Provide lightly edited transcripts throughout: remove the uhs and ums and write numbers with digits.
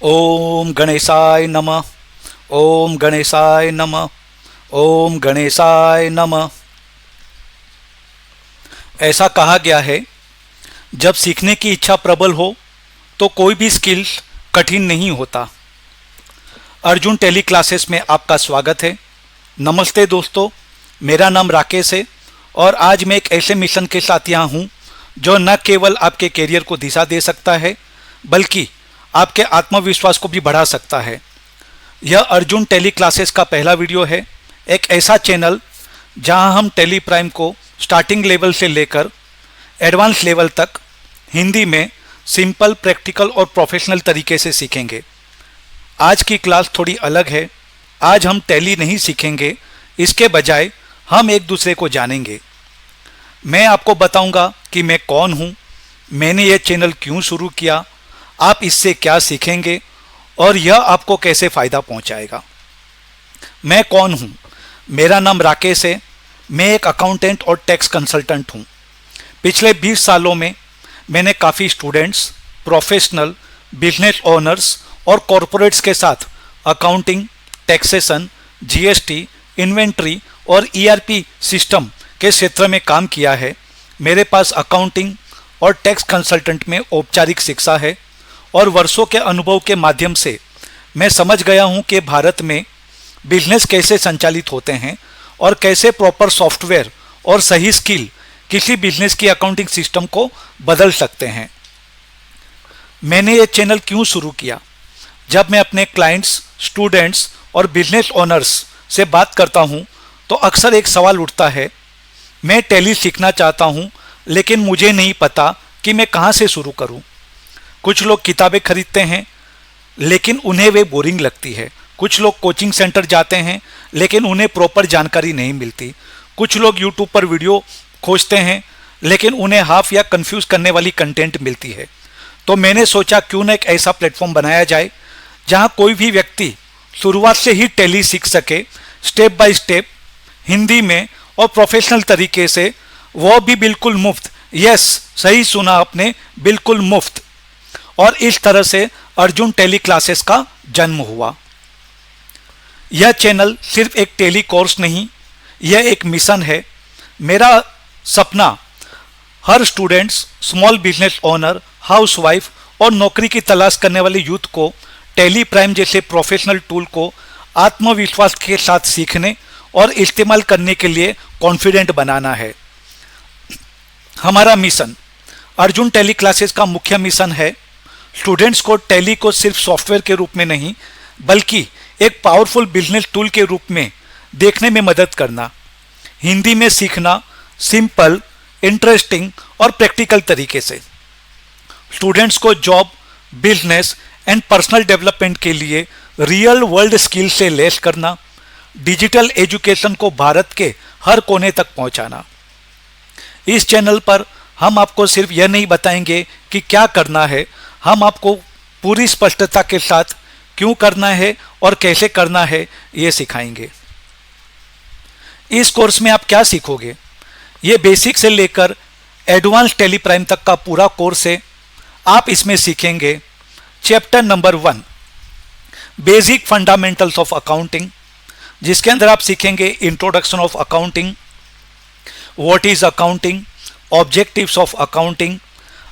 ओम गणेशाय नमः। ओम गणेशाय नमः। ओम गणेशाय नमः। ऐसा कहा गया है, जब सीखने की इच्छा प्रबल हो तो कोई भी स्किल कठिन नहीं होता। अर्जुन टेली क्लासेस में आपका स्वागत है। नमस्ते दोस्तों, मेरा नाम राकेश है और आज मैं एक ऐसे मिशन के साथ यहाँ हूँ जो न केवल आपके करियर को दिशा दे सकता है बल्कि आपके आत्मविश्वास को भी बढ़ा सकता है। यह अर्जुन टेली क्लासेस का पहला वीडियो है, एक ऐसा चैनल जहां हम टेली प्राइम को स्टार्टिंग लेवल से लेकर एडवांस लेवल तक हिंदी में सिंपल, प्रैक्टिकल और प्रोफेशनल तरीके से सीखेंगे। आज की क्लास थोड़ी अलग है। आज हम टेली नहीं सीखेंगे, इसके बजाय हम एक दूसरे को जानेंगे। मैं आपको बताऊंगा कि मैं कौन हूं, मैंने यह चैनल क्यों शुरू किया, आप इससे क्या सीखेंगे और यह आपको कैसे फ़ायदा पहुंचाएगा। मैं कौन हूं? मेरा नाम राकेश है। मैं एक अकाउंटेंट और टैक्स कंसल्टेंट हूं। पिछले 20 सालों में मैंने काफ़ी स्टूडेंट्स, प्रोफेशनल, बिजनेस ओनर्स और कॉरपोरेट्स के साथ अकाउंटिंग, टैक्सेशन, जीएसटी, इन्वेंट्री और ईआरपी सिस्टम के क्षेत्र में काम किया है। मेरे पास अकाउंटिंग और टैक्स कंसल्टेंट में औपचारिक शिक्षा है और वर्षों के अनुभव के माध्यम से मैं समझ गया हूं कि भारत में बिजनेस कैसे संचालित होते हैं और कैसे प्रॉपर सॉफ्टवेयर और सही स्किल किसी बिजनेस की अकाउंटिंग सिस्टम को बदल सकते हैं। मैंने ये चैनल क्यों शुरू किया? जब मैं अपने क्लाइंट्स, स्टूडेंट्स और बिजनेस ओनर्स से बात करता हूं तो अक्सर एक सवाल उठता है, मैं टैली सीखना चाहता हूं लेकिन मुझे नहीं पता कि मैं कहां से शुरू करूं। कुछ लोग किताबें खरीदते हैं लेकिन उन्हें वे बोरिंग लगती है। कुछ लोग कोचिंग सेंटर जाते हैं लेकिन उन्हें प्रॉपर जानकारी नहीं मिलती। कुछ लोग यूट्यूब पर वीडियो खोजते हैं लेकिन उन्हें हाफ या कंफ्यूज करने वाली कंटेंट मिलती है। तो मैंने सोचा क्यों न एक ऐसा प्लेटफॉर्म बनाया जाए जहां कोई भी व्यक्ति शुरुआत से ही टैली सीख सके, स्टेप बाय स्टेप, हिंदी में और प्रोफेशनल तरीके से, वो भी बिल्कुल मुफ्त। यस, सही सुना आपने, बिल्कुल मुफ्त। और इस तरह से अर्जुन टेली क्लासेस का जन्म हुआ। यह चैनल सिर्फ एक टेली कोर्स नहीं, यह एक मिशन है। मेरा सपना हर students, small business owner, housewife और नौकरी की तलाश करने वाले यूथ को टेली प्राइम जैसे प्रोफेशनल टूल को आत्मविश्वास के साथ सीखने और इस्तेमाल करने के लिए कॉन्फिडेंट बनाना है। हमारा मिशन, अर्जुन टेली क्लासेस का मुख्य मिशन है स्टूडेंट्स को टैली को सिर्फ सॉफ्टवेयर के रूप में नहीं बल्कि एक पावरफुल बिजनेस टूल के रूप में देखने में मदद करना। हिंदी में सीखना, सिंपल, इंटरेस्टिंग और प्रैक्टिकल तरीके से। स्टूडेंट्स को job, business and personal development के लिए रियल वर्ल्ड स्किल से लैस करना। डिजिटल एजुकेशन को भारत के हर कोने तक पहुंचाना। इस चैनल पर हम आपको सिर्फ यह नहीं बताएंगे कि क्या करना है, हम आपको पूरी स्पष्टता के साथ क्यों करना है और कैसे करना है ये सिखाएंगे। इस कोर्स में आप क्या सीखोगे? ये बेसिक से लेकर एडवांस टेली प्राइम तक का पूरा कोर्स है। आप इसमें सीखेंगे chapter number 1, basic fundamentals of accounting, जिसके अंदर आप सीखेंगे introduction of accounting, what is accounting, objectives of accounting,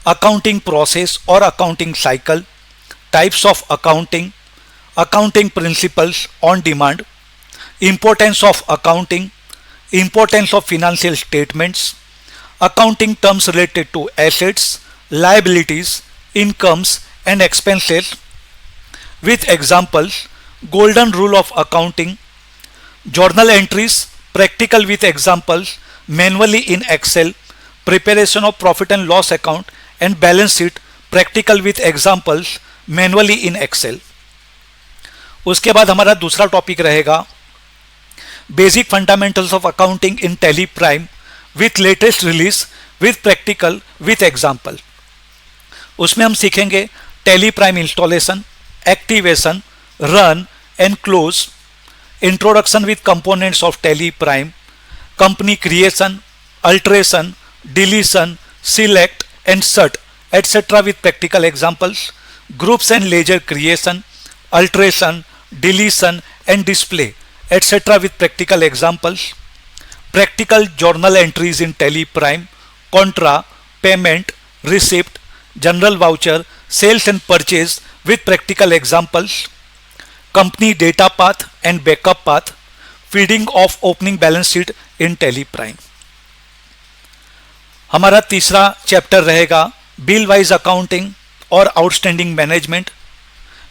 accounting process और accounting cycle, types of accounting, accounting principles on demand, importance of accounting, importance of financial statements, accounting terms related to assets, liabilities, incomes and expenses with examples, golden rule of accounting, journal entries, practical with examples, manually in Excel, preparation of profit and loss account and balance sheet, practical with examples, manually in Excel. उसके बाद हमारा दूसरा topic रहेगा basic fundamentals of accounting in Tally Prime with latest release with practical with example. उसमें हम सीखेंगे Tally Prime installation, activation, run and close, introduction with components of Tally Prime, company creation, alteration, deletion, select and shut etcetera with practical examples. groups and ledger creation, alteration, deletion and display, etc. with practical examples, practical journal entries in Tally Prime, contra, payment, receipt, general voucher, sales and purchase with practical examples, company data path and backup path, feeding of opening balance sheet in Tally Prime. हमारा तीसरा chapter रहेगा bill wise accounting और outstanding management.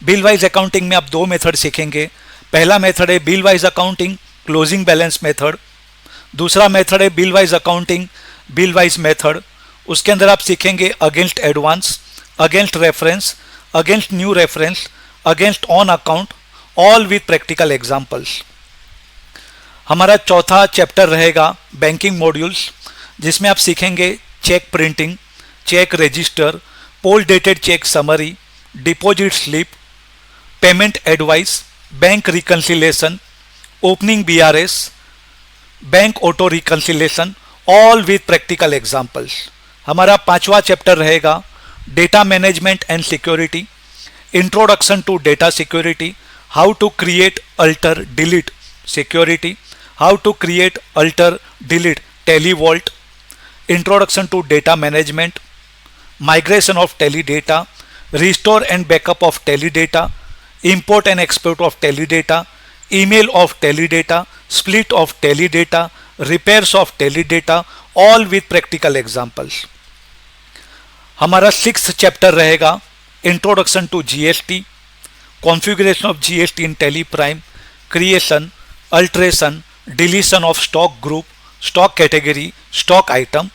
Bill wise accounting में आप दो method सीखेंगे। पहला method है bill wise accounting closing balance method, दूसरा मेथड है bill wise accounting bill wise method. उसके अंदर आप सीखेंगे against advance, against reference, against new reference, against on account, all with practical examples. हमारा चौथा चैप्टर रहेगा बैंकिंग मॉड्यूल्स, जिसमें आप सीखेंगे check printing, check register, pole dated cheque summary, deposit slip, payment advice, bank reconciliation, opening BRS, bank auto reconciliation, all with practical examples. हमारा पांचवा chapter रहेगा data management and security, introduction to data security, how to create alter delete security, how to create alter delete Tally Vault, introduction to data management, migration of Tally data, restore and backup of Tally data, import and export of Tally data, email of Tally data, split of Tally data, repairs of Tally data, all with practical examples. हमारा sixth chapter रहेगा introduction to GST, configuration of GST in Tally Prime, creation, alteration, deletion of stock group, stock category, stock item,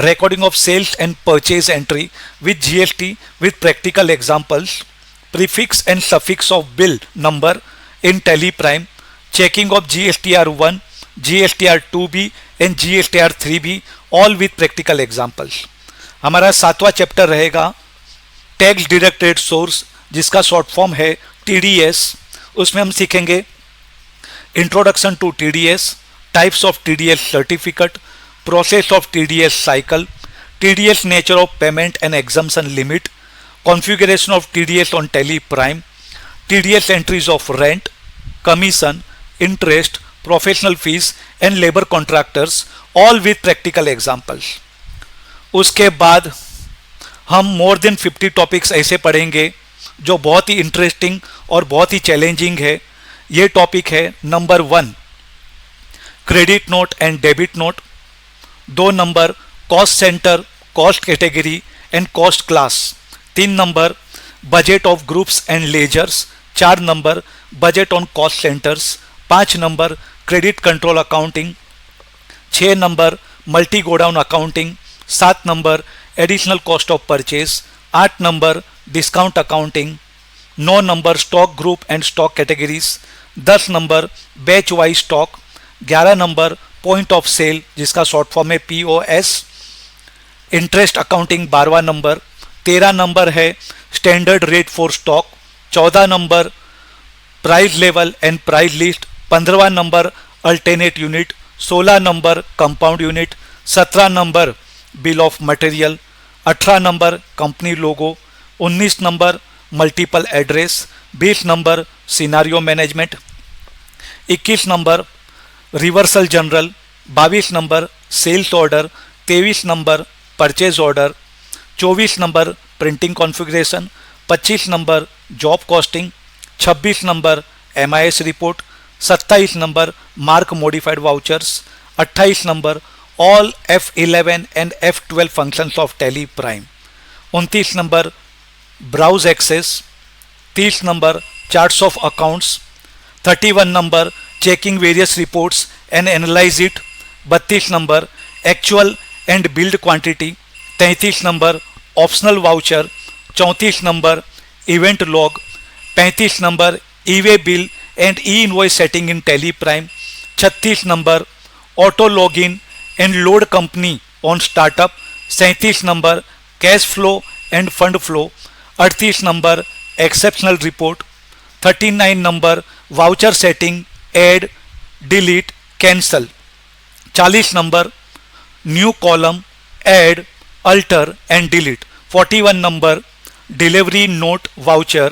recording of sales and purchase entry with GST with practical examples, prefix and suffix of bill number in Tally Prime, checking of GSTR1, GSTR2B and GSTR3B, all with practical examples. हमारा सातवां chapter रहेगा tax deducted source, जिसका short form है TDS। उसमें हम सीखेंगे इंट्रोडक्शन टू TDS, types of TDS certificate, process of TDS cycle, TDS nature of payment and exemption limit, configuration of TDS on Tally Prime, TDS entries of rent, commission, interest, professional fees and labor contractors, all with practical examples. उसके बाद हम more than 50 topics ऐसे पढ़ेंगे जो बहुत ही interesting और बहुत ही challenging है। ये टॉपिक है number 1 credit note and debit note, 2 number cost centre, cost category and cost class, 3 number budget of groups and ledgers, 4 number budget on cost centres, 5 number credit control accounting, 6 number multi godown accounting, 7 number additional cost of purchase, 8 number discount accounting, 9 number stock group and stock categories, 10 number batch wise stock, 11 number point of cell जिसका short form है POS, interest accounting 12वां number, 13 number है standard rate for stock, 14 number price level and price list, 15वां number alternate unit, 16 number compound unit, 17 number bill of material, 18 number company logo, 19 number multiple address, 20 number scenario management, 21 number reversal journal, 22 number sales order, 23 number purchase order, 24 number printing configuration, 25 number job costing, 26 number MIS report, 27 number mark modified vouchers, 28 number all F11 and F12 functions of Tally Prime, 29 number browse access, 30 number charts of accounts, 31 number checking various reports and analyze it, 32 number actual and billed quantity, 33 number optional voucher, 34 number event log, 35 number e way bill and e invoice setting in Tally Prime, 36 number auto login and load company on startup, 37 number cash flow end fund flow, 38 number exceptional report, 39 number voucher setting, add, delete, cancel, 40 number new column, add, alter and delete, 41 number delivery note voucher,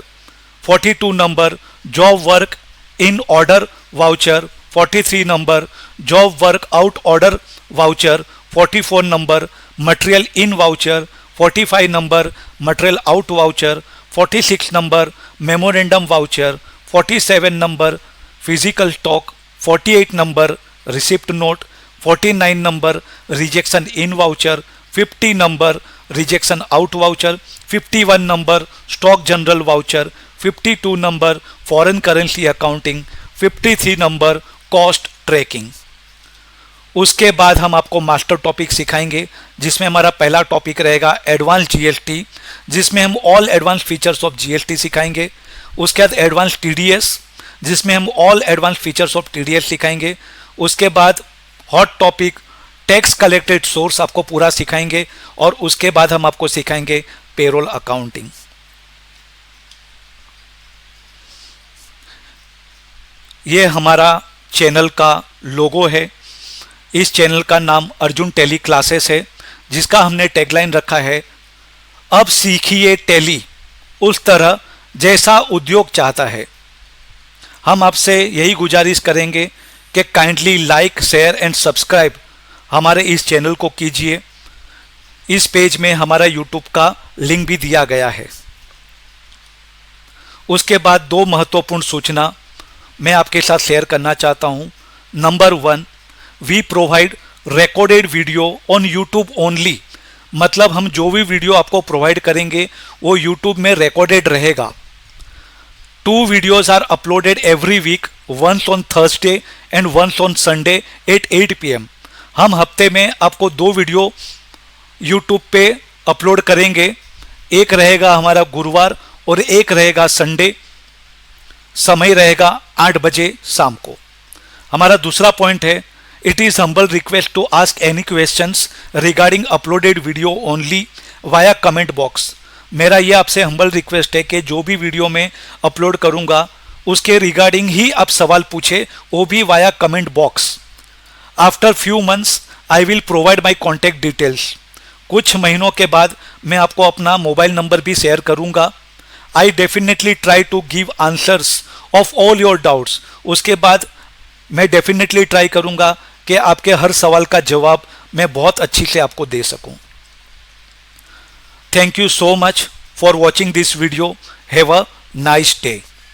42 number job work in order voucher, 43 number job work out order voucher, 44 number material in voucher, 45 number material out voucher, 46 number memorandum voucher, 47 number physical stock, 48 number receipt note, 49 number rejection in voucher, 50 number rejection out voucher, 51 number stock general voucher, 52 number foreign currency accounting, 53 number cost tracking. उसके बाद हम आपको master topic सिखाएंगे जिसमें हमारा पहला topic रहेगा advance GST, जिसमें हम all advance features of GST सिखाएंगे। उसके बाद एडवांस टीडीएस, जिसमें हम all advance features of TDS सिखाएंगे। उसके बाद hot topic tax collected source आपको पूरा सिखाएंगे और उसके बाद हम आपको सिखाएंगे पेरोल अकाउंटिंग। ये हमारा चैनल का लोगो है। इस चैनल का नाम अर्जुन टैली क्लासेस है, जिसका हमने टैगलाइन रखा है, अब सीखिए टैली उस तरह जैसा उद्योग चाहता है। हम आपसे यही गुजारिश करेंगे कि kindly like, share and subscribe हमारे इस चैनल को कीजिए। इस पेज में हमारा यूट्यूब का लिंक भी दिया गया है। उसके बाद दो महत्वपूर्ण सूचना मैं आपके साथ शेयर करना चाहता हूं। Number 1, we provide recorded video on YouTube only, मतलब हम जो भी वीडियो आपको प्रोवाइड करेंगे वो यूट्यूब में रिकॉर्डेड रहेगा। 2 videos are uploaded every week, once on Thursday and once on Sunday at 8 PM। हम हफ्ते में आपको 2 वीडियो यूट्यूब पे अपलोड करेंगे। एक रहेगा हमारा गुरुवार और एक रहेगा संडे। समय रहेगा 8 बजे शाम को। हमारा दूसरा पॉइंट है, it is humble request to ask any questions regarding uploaded video only via comment box. मेरा ये आपसे हम्बल रिक्वेस्ट है कि जो भी वीडियो में अपलोड करूंगा उसके रिगार्डिंग ही आप सवाल पूछे, वो भी via comment box. After few months I will provide my contact details. कुछ महीनों के बाद मैं आपको अपना मोबाइल नंबर भी शेयर करूंगा। I definitely try to give answers of all your doubts. उसके बाद मैं डेफिनेटली ट्राई करूंगा कि आपके हर सवाल का जवाब मैं बहुत अच्छी से आपको दे सकूं। Thank you so much for watching this video. Have a nice day.